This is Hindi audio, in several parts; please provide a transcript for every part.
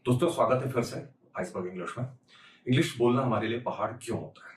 दोस्तों स्वागत है फिर से आइसबर्ग इंग्लिश में। इंग्लिश बोलना हमारे लिए पहाड़ क्यों होता है?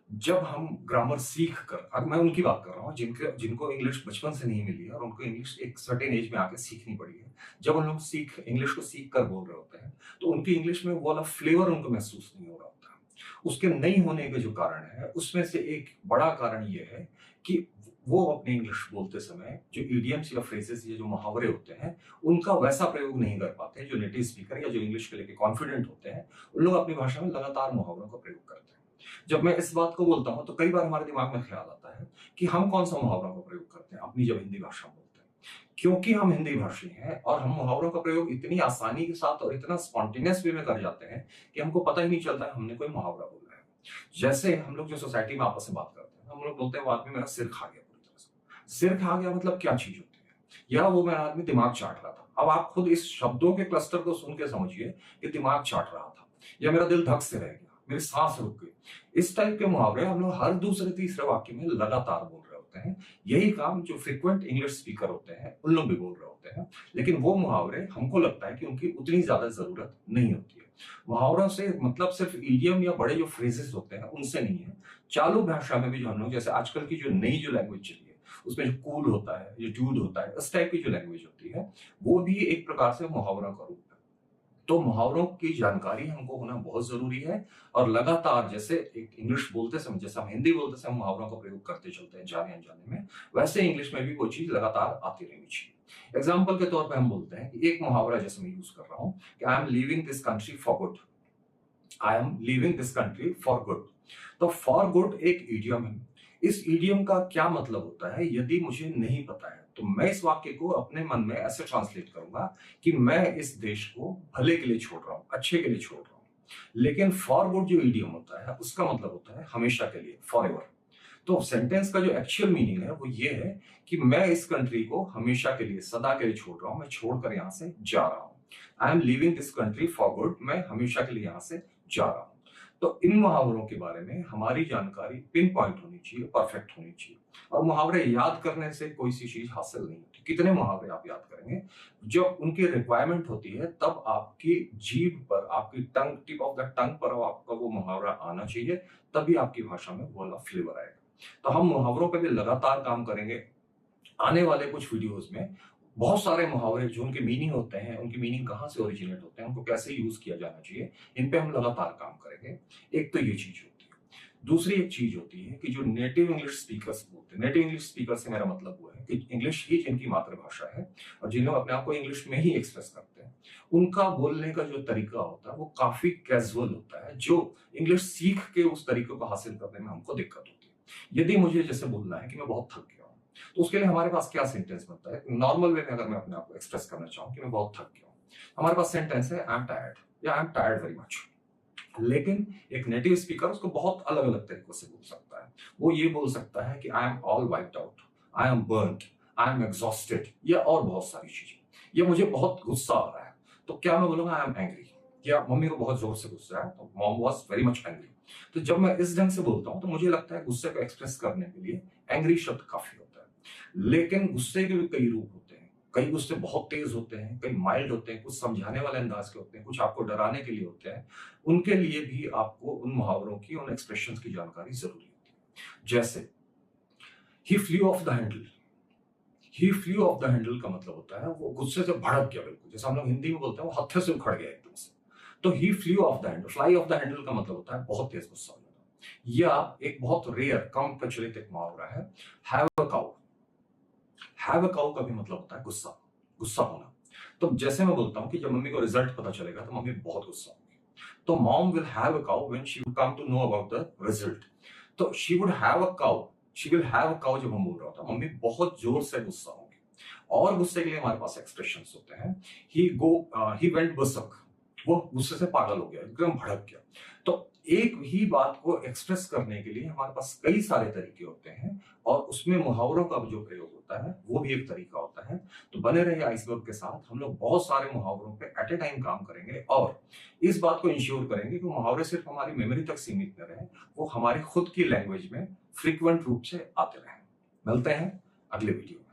जब हम ग्रामर सीख कर, अब मैं उनकी बात कर रहा हूँ जिनको इंग्लिश बचपन से नहीं मिली है और उनको इंग्लिश एक सर्टेन एज में आके सीखनी पड़ी है। जब उन लोग इंग्लिश को सीख कर बोल रहे होते हैं तो उनकी इंग्लिश में वो वाला फ्लेवर उनको महसूस नहीं हो रहा होता। उसके नहीं होने के जो कारण है उसमें से एक बड़ा कारण ये है कि वो अपनी इंग्लिश बोलते समय जो इडियम्स या फ्रेजेस या जो मुहावरे होते हैं उनका वैसा प्रयोग नहीं कर पाते। जो नेटिव स्पीकर या जो इंग्लिश के लेके कॉन्फिडेंट होते हैं उन लोग अपनी भाषा में लगातार मुहावरों का प्रयोग करते हैं। जब मैं इस बात को बोलता हूं तो कई बार हमारे दिमाग में ख्याल आता है कि हम कौन सा मुहावरों का प्रयोग करते हैं अपनी जब हिंदी भाषा में बोलते हैं, क्योंकि हम हिंदी भाषी हैं और हम मुहावरों का प्रयोग इतनी आसानी के साथ और इतना स्पॉन्टेनियस वे में कर जाते हैं कि हमको पता ही नहीं चलता है हमने कोई मुहावरा बोला है। जैसे हम लोग जो सोसाइटी में आपस में बात करते हैं, हम लोग बोलते हैं वो आदमी मेरा सिर खा गया। पूरी तरह से सिर खा गया मतलब क्या चीज होती है, या वो मेरा आदमी दिमाग चाट रहा था। अब आप खुद इस शब्दों के क्लस्टर को सुन के समझिए कि दिमाग चाट रहा था, या मेरा दिल धक से रह गया, मेरी सांस रुक गई। इस टाइप के मुहावरे हम लोग हर दूसरे तीसरे वाक्य में लगातार बोल रहे होते हैं। यही काम जो फ्रिक्वेंट इंग्लिश स्पीकर होते हैं उन लोग भी बोल रहे होते हैं, लेकिन वो मुहावरे हमको लगता है कि उनकी उतनी ज्यादा जरूरत नहीं होती है। मुहावरों से मतलब सिर्फ इडियम या बड़े जो फ्रेजेस होते हैं उनसे नहीं है। चालू भाषा में भी जो हम लोग, जैसे आजकल की जो नई जो लैंग्वेज चली है उसमें जो कूल होता है, जो ड्यूड होता है, इस टाइप की जो लैंग्वेज होती है वो भी एक प्रकार से मुहावरा का रूप है। तो मुहावरों की जानकारी हमको होना बहुत जरूरी है और लगातार जैसे एक इंग्लिश बोलते समय, जैसे हम हिंदी बोलते समय मुहावरों का प्रयोग करते चलते हैं जाने अनजाने में, वैसे इंग्लिश में भी वो चीज लगातार आती रहनी चाहिए। एग्जाम्पल के तौर पर हम बोलते हैं कि एक मुहावरा जैसे मैं यूज कर रहा हूं कि I am leaving this country for good. I am leaving this country for good. तो फॉर गुड एक इडियम है। इस इडियम का क्या मतलब होता है यदि मुझे नहीं पता है तो मैं इस वाक्य को अपने मन में ऐसे ट्रांसलेट करूंगा कि मैं इस देश को भले के लिए छोड़ रहा हूं, अच्छे के लिए छोड़ रहा हूं। लेकिन फॉर गुड जो इडियम होता है उसका मतलब होता है हमेशा के लिए, फॉर एवर। तो सेंटेंस का जो एक्चुअल मीनिंग है वो ये है कि मैं इस कंट्री को हमेशा के लिए, सदा के लिए छोड़ रहा हूं, मैं छोड़कर यहां से जा रहा हूं। I am living this country for good, मैं हमेशा के लिए यहां से जा रहा हूं। तो इन मुहावरों के बारे में हमारी जानकारी पिन पॉइंट होनी चाहिए, परफेक्ट होनी चाहिए। और मुहावरे याद करने से कोई सी चीज हासिल नहीं होती। कितने मुहावरे आप याद करेंगे, जब उनकी रिक्वायरमेंट होती है तब आपकी जीभ पर, आपकी टंग, टिप ऑफ द टंग पर आपका वो मुहावरा आना चाहिए, तभी आपकी भाषा में वो वाला फ्लेवर आएगा। तो हम मुहावरों पर भी लगातार काम करेंगे। आने वाले कुछ वीडियोस में बहुत सारे मुहावरे जो उनके मीनिंग होते हैं, उनके मीनिंग कहाँ से ओरिजिनेट होते हैं, उनको कैसे यूज किया जाना चाहिए, इन पे हम लगातार काम करेंगे। एक तो ये चीज होती है। दूसरी एक चीज होती है कि जो नेटिव इंग्लिश स्पीकर्स बोलते हैं, नेटिव इंग्लिश स्पीकर से मेरा मतलब वो है कि इंग्लिश ही जिनकी मातृभाषा है और जिन लोग अपने आप को इंग्लिश में ही एक्सप्रेस करते हैं, उनका बोलने का जो तरीका होता है वो काफी कैजुअल होता है, जो इंग्लिश सीख के उस तरीके को हासिल करने में हमको दिक्कत होती है। यदि मुझे जैसे बोलना है कि मैं बहुत थक गया हूं, तो उसके लिए हमारे पास क्या सेंटेंस बनता है? नॉर्मल वे में अगर मैं अपने आप को एक्सप्रेस करना चाहूं कि मैं बहुत थक गया हूं, हमारे पास सेंटेंस है आई एम टायर्ड या I am tired very much. लेकिन एक नेटिव स्पीकर उसको बहुत अलग अलग तरीकों से बोल सकता है। वो ये बोल सकता है कि I am all wiped out, I am burned, I am exhausted, या और बहुत सारी चीजें। ये मुझे बहुत गुस्सा आ रहा है, तो क्या मैं बोलूंगा आई एम एंग्री, या मम्मी को बहुत जोर से गुस्सा है तो mom was very much angry. तो जब मैं इस ढंग से बोलता हूं तो मुझे लगता है गुस्से को एक्सप्रेस करने के लिए एंग्री शब्द काफी होता है। लेकिन गुस्से के भी कई रूप होते हैं। कई गुस्से बहुत तेज होते हैं, कई माइल्ड होते हैं, कुछ समझाने वाले अंदाज के होते हैं, कुछ आपको डराने के लिए होते हैं। उनके लिए भी आपको उन मुहावरों की, उन एक्सप्रेशंस की जानकारी जरूरी होती है। जैसे he flew off the handle. He flew off the handle का मतलब होता है वो गुस्से से भड़क गया, बिल्कुल जैसे हम लोग हिंदी में बोलते हैं वो हत्थे से उखड़ गया एकदम से। तो he flew off the handle, fly off the handle का मतलब होता है बहुत तेज गुस्सा हो जाना। या एक बहुत रेयर, कम प्रचलित एक मुहावरा है have a cow. Have a cow का भी मतलब होता है गुस्सा, गुस्सा होना। तो जैसे मैं बोलता हूं कि जब मम्मी को रिजल्ट पता चलेगा तो मम्मी बहुत गुस्सा होगी। तो mom will have a cow when she will come to know about the result. तो she would have a cow, she will have a cow जब हम बोल रहा होता, मम्मी बहुत जोर से गुस्सा होगी। और गुस्से के लिए हमारे पास एक्सप्रेशंस होते हैं। ही वेंट बर्सक, वो गुस्से से पागल हो गया, एकदम भड़क गया। तो एक ही बात को एक्सप्रेस करने के लिए हमारे पास कई सारे तरीके होते हैं और उसमें मुहावरों का जो प्रयोग होता है वो भी एक तरीका होता है। तो बने रहे आइसबर्ग के साथ, हम लोग बहुत सारे मुहावरों पे एट ए टाइम काम करेंगे और इस बात को इंश्योर करेंगे कि मुहावरे सिर्फ हमारी मेमोरी तक सीमित न रहे, वो हमारी खुद की लैंग्वेज में फ्रीक्वेंट रूप से आते रहे। मिलते हैं अगले वीडियो में।